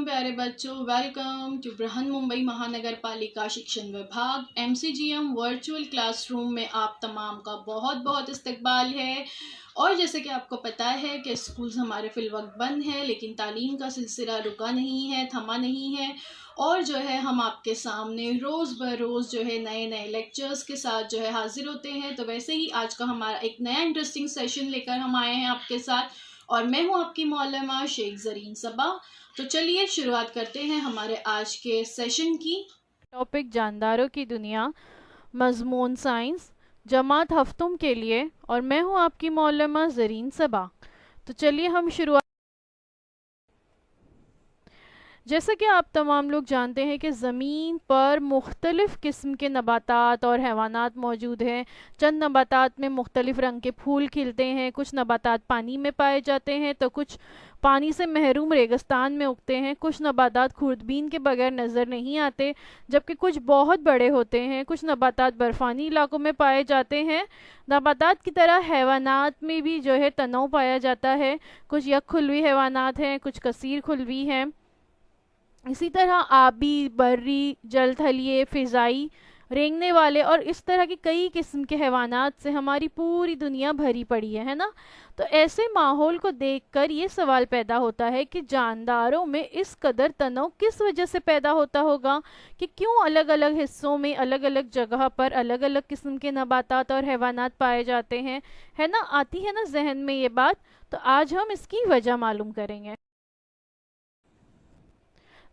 प्यारे बच्चों, welcome to Brihan Mumbai महानगर पालिका शिक्षण विभाग MCGM वर्चुअल क्लासरूम में आप तमाम का बहुत बहुत इस्तकबाल है। और जैसे कि आपको पता है कि स्कूल्स हमारे फिलवक्त बंद है, लेकिन तालीम का सिलसिला रुका नहीं है, थमा नहीं है। और जो है हम आपके सामने रोज़ ब रोज़ जो है नए नए लेक्चर्स के साथ जो है हाजिर होते हैं। तो वैसे ही आज का हमारा एक नया इंटरेस्टिंग सेशन लेकर हम आए हैं आपके साथ, और मैं हूँ आपकी मौलमा शेख ज़रीन सबा। तो चलिए शुरुआत करते हैं हमारे आज के सेशन की। टॉपिक जानदारों की दुनिया, मज़मून साइंस, जमात हफ्तुम के लिए, और मैं हूँ आपकी मौलमा ज़रीन सबा। तो चलिए हम शुरुआत। जैसा कि आप तमाम लोग जानते हैं कि ज़मीन पर मुख्तलिफ़ किस्म के नबातात और हैवानात मौजूद हैं। चंद नबातात में मुख्तलिफ़ रंग के फूल खिलते हैं, कुछ नबातात पानी में पाए जाते हैं तो कुछ पानी से महरूम रेगिस्तान में उगते हैं। कुछ नबातात खुर्दबीन के बगैर नज़र नहीं आते, जबकि कुछ बहुत बड़े होते हैं। कुछ नबातात बर्फ़ानी इलाकों में पाए जाते हैं। नबातात की तरह हैवानात में भी जो है तनोव पाया जाता है। कुछ यक खुलवी हैवानात हैं, कुछ कसीर खुलवी हैं। इसी तरह आबी, बर्री, जलथलीए, फ़िज़ाई, रेंगने वाले और इस तरह के कई किस्म के हैवानात से हमारी पूरी दुनिया भरी पड़ी है ना। तो ऐसे माहौल को देखकर ये सवाल पैदा होता है कि जानदारों में इस कदर तनाव किस वजह से पैदा होता होगा, कि क्यों अलग अलग हिस्सों में अलग अलग जगह पर अलग अलग किस्म के नबातात और हैवानात पाए जाते हैं, है ना। आती है ना जहन में ये बात। तो आज हम इसकी वजह मालूम करेंगे।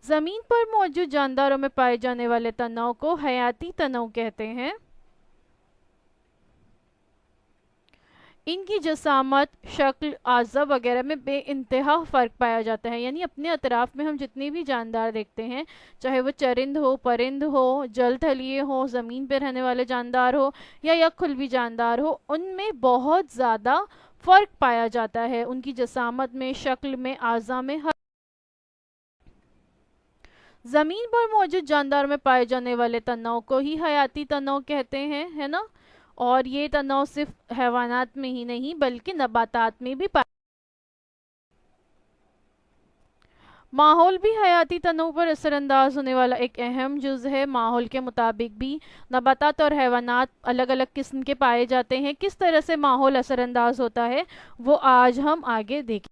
ज़मीन पर मौजूद जानदारों में पाए जाने वाले तनाव को हयाती तनाव कहते हैं। इनकी जसामत, शक्ल, आज़ा वगैरह में बेइंतहा फ़र्क पाया जाता है। यानी अपने अतराफ़ में हम जितने भी जानदार देखते हैं, चाहे वो चरिंद हो, परिंद हो, जल थलिए हो, ज़मीन पर रहने वाले जानदार हो या यकखुलवी जानदार हो, उनमें बहुत ज़्यादा फ़र्क पाया जाता है। उनकी जसामत में, शक्ल में, आज़ा में, जमीन पर मौजूद जानदार में पाए जाने वाले तनाव को ही हयाती तनाव कहते हैं, है ना। और ये तनाव सिर्फ हैवानात में ही नहीं बल्कि नबातात में भी पाए। माहौल भी हयाती तनों पर असरअंदाज होने वाला एक अहम जुज़ है। माहौल के मुताबिक भी नबातात और हैवानात अलग अलग किस्म के पाए जाते हैं। किस तरह से माहौल असरअंदाज होता है वो आज हम आगे देखें।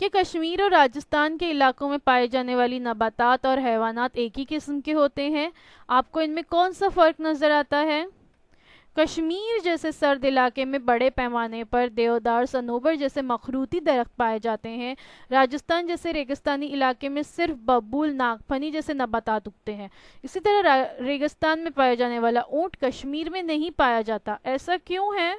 कि कश्मीर और राजस्थान के इलाकों में पाए जाने वाली नबातात और हैवानात एक ही किस्म के होते हैं। आपको इनमें कौन सा फ़र्क नज़र आता है? कश्मीर जैसे सर्द इलाके में बड़े पैमाने पर देवदार, सनोबर जैसे मखरूती दरख्त पाए जाते हैं। राजस्थान जैसे रेगिस्तानी इलाके में सिर्फ बबूल, नागफनी जैसे नबातात उगते हैं। इसी तरह रेगिस्तान में पाया जाने वाला ऊंट कश्मीर में नहीं पाया जाता। ऐसा क्यों है?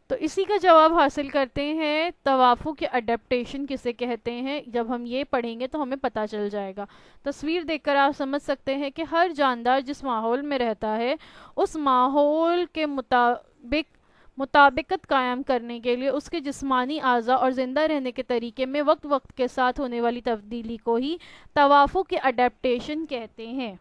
तो इसी का जवाब हासिल करते हैं, तवाफ़ुक के अडेप्टेशन किसे कहते हैं। जब हम ये पढ़ेंगे तो हमें पता चल जाएगा। तस्वीर देखकर आप समझ सकते हैं कि हर जानदार जिस माहौल में रहता है उस माहौल के मुताबिकत कायम करने के लिए उसके जिस्मानी आज़ा और ज़िंदा रहने के तरीके में वक्त वक्त के साथ होने वाली तब्दीली को ही तवाफ़ुक के अडेप्टेशन कहते हैं।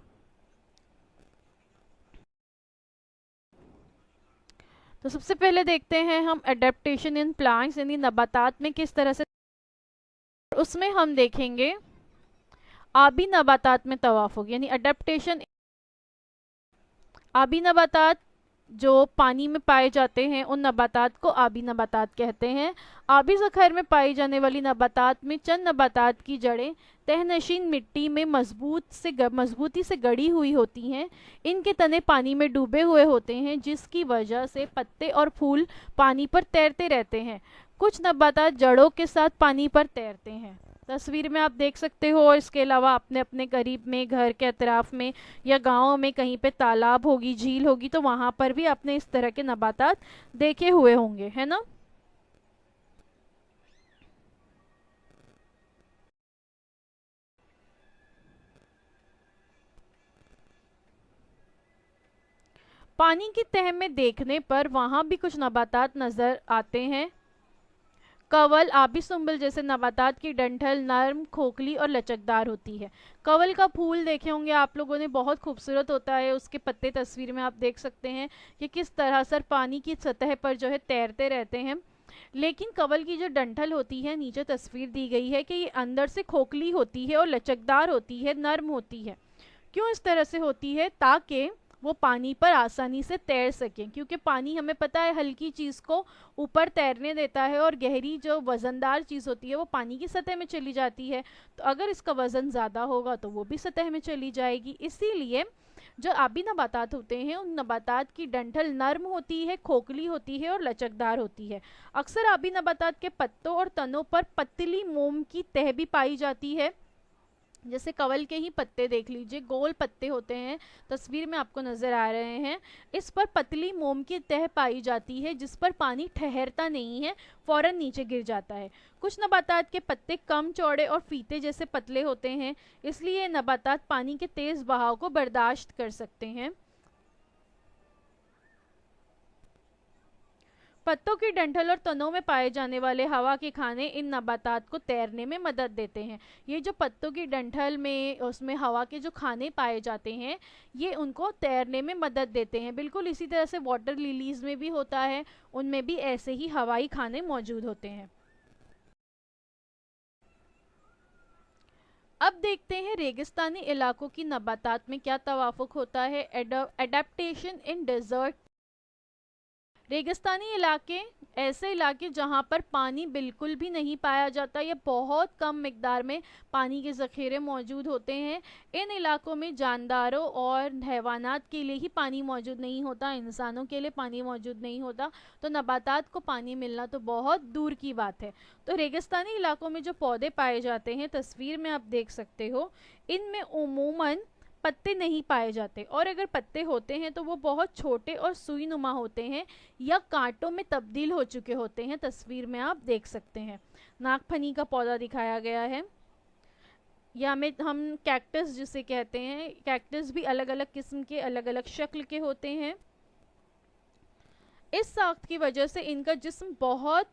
तो सबसे पहले देखते हैं हम अडेप्टेशन इन प्लांट्स यानी नबातात में किस तरह से। उसमें हम देखेंगे आबी नबातात में तवाफुक यानी अडेप्टेशन। आबी नबातात जो पानी में पाए जाते हैं उन नबातात को आबी नबातात कहते हैं। आबी ज़ख़ायर में पाई जाने वाली नबातात में चंद नबातात की जड़ें तहनशीन मिट्टी में मजबूती से गड़ी हुई होती हैं। इनके तने पानी में डूबे हुए होते हैं, जिसकी वजह से पत्ते और फूल पानी पर तैरते रहते हैं। कुछ नबातात जड़ों के साथ पानी पर तैरते हैं। तस्वीर में आप देख सकते हो। इसके अलावा अपने अपने करीब में, घर के अतराफ में या गाँव में कहीं पे तालाब होगी, झील होगी, तो वहाँ पर भी आपने इस तरह के नबातात देखे हुए होंगे, है ना। पानी की तह में देखने पर वहाँ भी कुछ नबातात नज़र आते हैं। कवल, आबी सुंबल जैसे नबातात की डंठल नर्म, खोखली और लचकदार होती है। कवल का फूल देखे होंगे आप लोगों ने, बहुत खूबसूरत होता है। उसके पत्ते तस्वीर में आप देख सकते हैं कि किस तरह से पानी की सतह पर जो है तैरते रहते हैं। लेकिन कवल की जो डंठल होती है, नीचे तस्वीर दी गई है कि ये अंदर से खोखली होती है और लचकदार होती है, नर्म होती है। क्यों इस तरह से होती है? ताकि वो पानी पर आसानी से तैर सकें, क्योंकि पानी हमें पता है हल्की चीज़ को ऊपर तैरने देता है और गहरी जो वज़नदार चीज़ होती है वो पानी की सतह में चली जाती है। तो अगर इसका वज़न ज़्यादा होगा तो वो भी सतह में चली जाएगी। इसीलिए जो आबी नबातात होते हैं उन नबातात की डंठल नर्म होती है, खोखली होती है और लचकदार होती है। अक्सर आबी नबातात के पत्तों और तनों पर पतली मोम की तह भी पाई जाती है। जैसे कवल के ही पत्ते देख लीजिए, गोल पत्ते होते हैं, तस्वीर में आपको नजर आ रहे हैं। इस पर पतली मोम की तह पाई जाती है जिस पर पानी ठहरता नहीं है, फौरन नीचे गिर जाता है। कुछ नबातात के पत्ते कम चौड़े और फीते जैसे पतले होते हैं, इसलिए ये नबातात पानी के तेज बहाव को बर्दाश्त कर सकते हैं। पत्तों की डंठल और तनों में पाए जाने वाले हवा के खाने इन नबातात को तैरने में मदद देते हैं। ये जो पत्तों की डंठल में उसमें हवा के जो खाने पाए जाते हैं, ये उनको तैरने में मदद देते हैं। बिल्कुल इसी तरह से वाटर लिलीज में भी होता है, उनमें भी ऐसे ही हवाई खाने मौजूद होते हैं। अब देखते हैं रेगिस्तानी इलाकों की नबातात में क्या तवाफुक होता है। Adaptation in desert. रेगिस्तानी इलाके ऐसे इलाके जहाँ पर पानी बिल्कुल भी नहीं पाया जाता या बहुत कम मिकदार में पानी के ज़ख़ीरे मौजूद होते हैं। इन इलाकों में जानदारों और हैवानात के लिए ही पानी मौजूद नहीं होता, इंसानों के लिए पानी मौजूद नहीं होता, तो नबातात को पानी मिलना तो बहुत दूर की बात है। तो रेगिस्तानी इलाकों में जो पौधे पाए जाते हैं, तस्वीर में आप देख सकते हो, इनमें उमूमन पत्ते नहीं पाए जाते, और अगर पत्ते होते हैं तो वो बहुत छोटे और सुई नुमा होते हैं या कांटों में तब्दील हो चुके होते हैं। तस्वीर में आप देख सकते हैं नागफनी का पौधा दिखाया गया है, या में हम कैक्टस जिसे कहते हैं। कैक्टस भी अलग अलग किस्म के, अलग अलग शक्ल के होते हैं। इस साख्त की वजह से इनका जिस्म बहुत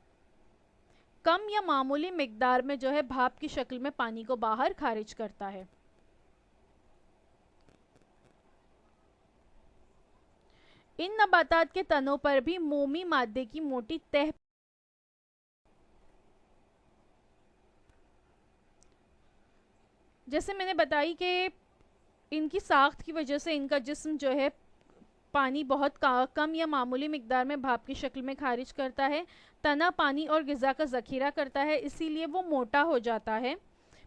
कम या मामूली मिकदार में जो है भाप की शक्ल में पानी को बाहर खारिज करता है। इन नबातात के तनों पर भी मोमी मादे की मोटी तह, जैसे मैंने बताई कि इनकी साख्त की वजह से इनका जिस्म जो है पानी बहुत कम या मामूली मिकदार में भाप की शक्ल में खारिज करता है। तना पानी और ग़िज़ा का ज़ख़ीरा करता है, इसीलिए वो मोटा हो जाता है।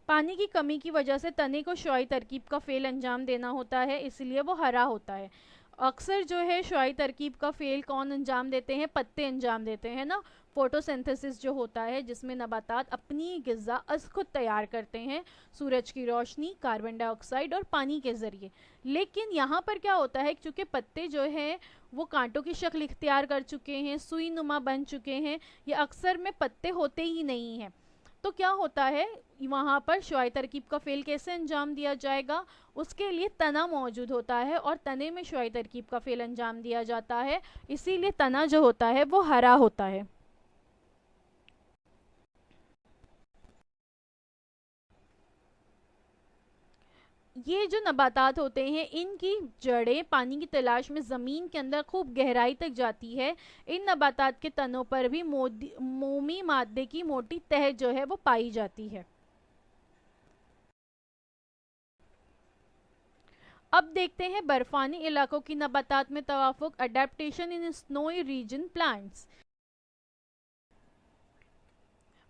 पानी की कमी की वजह से तने को शुआई तरकीब का फ़ेल अंजाम देना होता है, इसलिए वो हरा होता है। अक्सर जो है शुआई तरकीब का फ़ेल कौन अंजाम देते हैं? पत्ते अंजाम देते हैं ना। फोटोसिंथेसिस जो होता है जिसमें नबातात अपनी ग़िज़ा अज़ खुद तैयार करते हैं, सूरज की रोशनी, कार्बन डाइऑक्साइड और पानी के ज़रिए। लेकिन यहाँ पर क्या होता है, चूँकि पत्ते जो हैं वो कांटों की शक्ल इख्तियार कर चुके हैं, सुई नुमा बन चुके हैं, ये अक्सर में पत्ते होते ही नहीं हैं। तो क्या होता है, वहाँ पर शुआई तरकीब का फ़ेल कैसे अंजाम दिया जाएगा? उसके लिए तना मौजूद होता है और तने में शुआई तरकीब का फ़ेल अंजाम दिया जाता है, इसीलिए तना जो होता है वो हरा होता है। ये जो नबातात होते हैं इनकी जड़ें पानी की तलाश में ज़मीन के अंदर खूब गहराई तक जाती है। इन नबातात के तनों पर भी मोमी मादे की मोटी तह जो है वो पाई जाती है। अब देखते हैं बर्फानी इलाकों की नबातात में तवाफुक। अडेप्टेशन इन स्नोई रीजन प्लांट्स।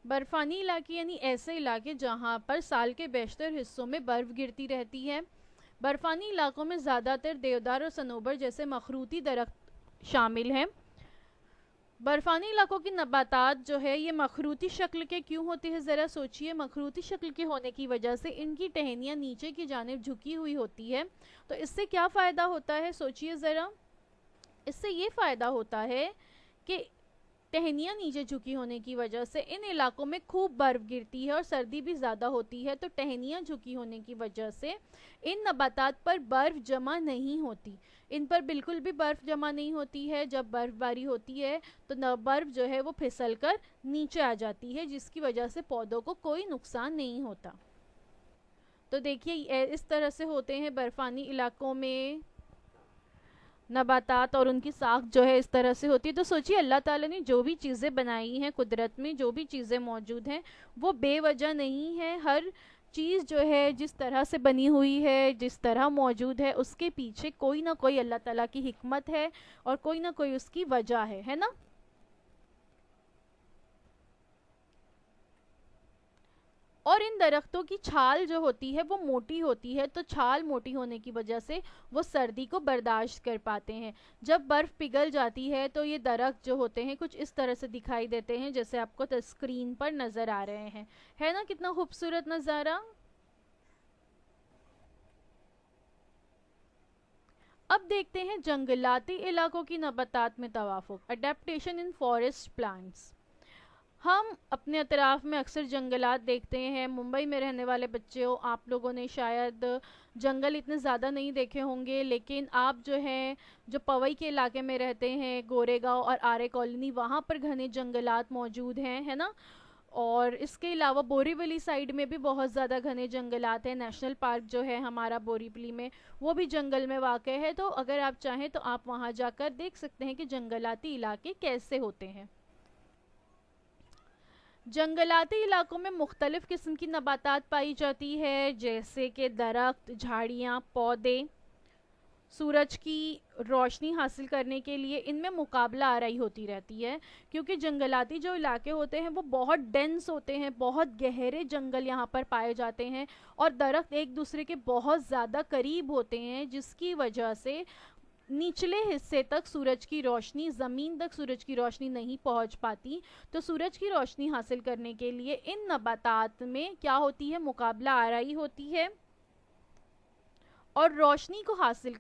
बर्फानी इलाके यानी ऐसे इलाके जहाँ पर साल के बेशतर हिस्सों में बर्फ़ गिरती रहती है। बर्फानी इलाकों में ज़्यादातर देवदार और सनोबर जैसे मखरूती दरख्त शामिल हैं। बर्फानी इलाकों की नबातात जो है ये मखरूती शक्ल के क्यों होते हैं, ज़रा सोचिए। मखरूती शक्ल के होने की वजह से इनकी टहनियाँ नीचे की जानिब झुकी हुई होती है। तो इससे क्या फ़ायदा होता है, सोचिए ज़रा। इससे ये फ़ायदा होता है कि टहनियाँ नीचे झुकी होने की वजह से इन इलाकों में खूब बर्फ़ गिरती है और सर्दी भी ज़्यादा होती है, तो टहनियाँ झुकी होने की वजह से इन नबातात पर बर्फ़ जमा नहीं होती। इन पर बिल्कुल भी बर्फ़ जमा नहीं होती है। जब बर्फ़बारी होती है तो न बर्फ़ जो है वो फिसल कर नीचे आ जाती है, जिसकी वजह से पौधों को कोई नुकसान नहीं होता। तो देखिए इस तरह से होते हैं बर्फ़ानी इलाकों में नबातात, और उनकी साख जो है इस तरह से होती है। तो सोचिए अल्लाह ताला ने जो भी चीज़ें बनाई हैं, कुदरत में जो भी चीज़ें मौजूद हैं, वो बेवजह नहीं है। हर चीज़ जो है जिस तरह से बनी हुई है, जिस तरह मौजूद है, उसके पीछे कोई ना कोई अल्लाह ताला की हिकमत है और कोई ना कोई उसकी वजह है ना। और इन दरख्तों की छाल जो होती है वो मोटी होती है, तो छाल मोटी होने की वजह से वो सर्दी को बर्दाश्त कर पाते हैं। जब बर्फ़ पिघल जाती है तो ये दरख्त जो होते हैं कुछ इस तरह से दिखाई देते हैं जैसे आपको स्क्रीन पर नज़र आ रहे हैं। है ना कितना खूबसूरत नज़ारा। अब देखते हैं जंगलाती इलाकों की नबातात में तवाफुक, अडेप्टेशन इन फॉरेस्ट प्लांट्स। हम अपने अतराफ़ में अक्सर जंगलात देखते हैं। मुंबई में रहने वाले बच्चों, आप लोगों ने शायद जंगल इतने ज़्यादा नहीं देखे होंगे, लेकिन आप जो हैं जो पवई के इलाके में रहते हैं, गोरेगांव और आरे कॉलोनी, वहाँ पर घने जंगलात मौजूद हैं, है ना। और इसके अलावा बोरीवली साइड में भी बहुत ज़्यादा घने जंगलात हैं। नेशनल पार्क जो है हमारा बोरीवली में, वो भी जंगल में वाक़ है। तो अगर आप चाहें तो आप वहाँ जाकर देख सकते हैं कि जंगलाती इलाके कैसे होते हैं। जंगलाती इलाकों में मुख्तलिफ़ किस्म की नबातात पाई जाती है, जैसे कि दरख्त, झाड़ियाँ, पौधे। सूरज की रोशनी हासिल करने के लिए इनमें मुकाबला आराई होती रहती है, क्योंकि जंगलाती जो इलाके होते हैं वो बहुत डेंस होते हैं, बहुत गहरे जंगल यहाँ पर पाए जाते हैं, और दरख्त एक दूसरे के बहुत ज़्यादा करीब होते हैं, जिसकी वजह से निचले हिस्से तक सूरज की रोशनी, ज़मीन तक सूरज की रोशनी नहीं पहुंच पाती। तो सूरज की रोशनी हासिल करने के लिए इन नबातात में क्या होती है, मुकाबला आराई होती है। और रोशनी हासिल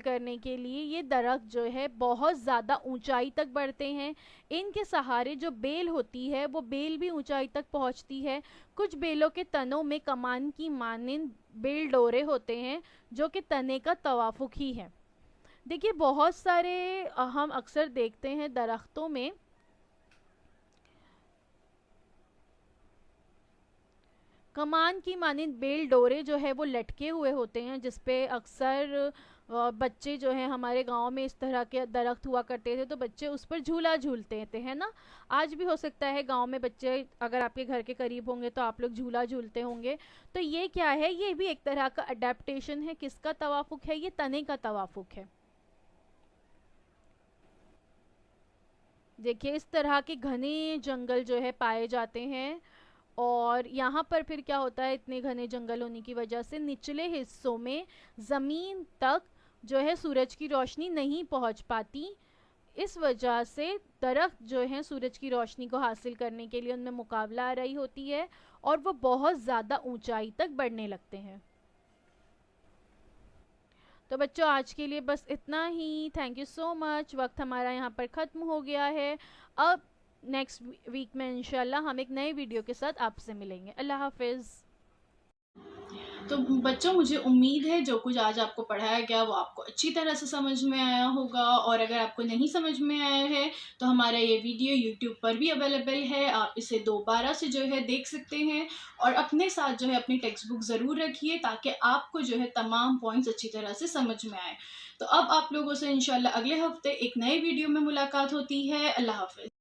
करने के लिए ये दरख्त जो है बहुत ज़्यादा ऊंचाई तक बढ़ते हैं। इनके सहारे जो बेल होती है वो बेल भी ऊंचाई तक पहुंचती है। कुछ बेलों के तनों में कमान की मानिंद बेल डोरे होते हैं, जो कि तने का तवाफुक ही है। देखिए बहुत सारे हम अक्सर देखते हैं दरख्तों में कमान की मानिंद बेल डोरे जो है वो लटके हुए होते हैं, जिसपे अक्सर बच्चे जो हैं, हमारे गांव में इस तरह के दरख्त हुआ करते थे तो बच्चे उस पर झूला झूलते थे, है ना। आज भी हो सकता है गांव में बच्चे अगर आपके घर के करीब होंगे तो आप लोग झूला झूलते होंगे। तो ये क्या है, ये भी एक तरह का अडेप्टेशन है। किसका तवाफुक है, ये तने का तवाफुक है। देखिए इस तरह के घने जंगल जो है पाए जाते हैं, और यहाँ पर फिर क्या होता है, इतने घने जंगल होने की वजह से निचले हिस्सों में ज़मीन तक जो है सूरज की रोशनी नहीं पहुँच पाती। इस वजह से दरख्त जो हैं सूरज की रोशनी को हासिल करने के लिए उनमें मुकाबला आ रही होती है, और वो बहुत ज़्यादा ऊंचाई तक बढ़ने लगते हैं। तो बच्चों आज के लिए बस इतना ही। Thank you so much. वक्त हमारा यहाँ पर ख़त्म हो गया है। अब नेक्स्ट वीक में इंशाल्लाह हम एक नए वीडियो के साथ आपसे मिलेंगे। अल्लाह हाफिज़। तो बच्चों मुझे उम्मीद है जो कुछ आज आपको पढ़ाया गया वो आपको अच्छी तरह से समझ में आया होगा, और अगर आपको नहीं समझ में आया है तो हमारा ये वीडियो यूट्यूब पर भी अवेलेबल है, आप इसे दोबारा से जो है देख सकते हैं। और अपने साथ जो है अपनी टेक्स्ट बुक ज़रूर रखिए ताकि आपको जो है तमाम पॉइंट्स अच्छी तरह से समझ में आए। तो अब आप लोगों से इंशाल्लाह अगले हफ्ते एक नए वीडियो में मुलाकात होती है। अल्लाह हाफिज़।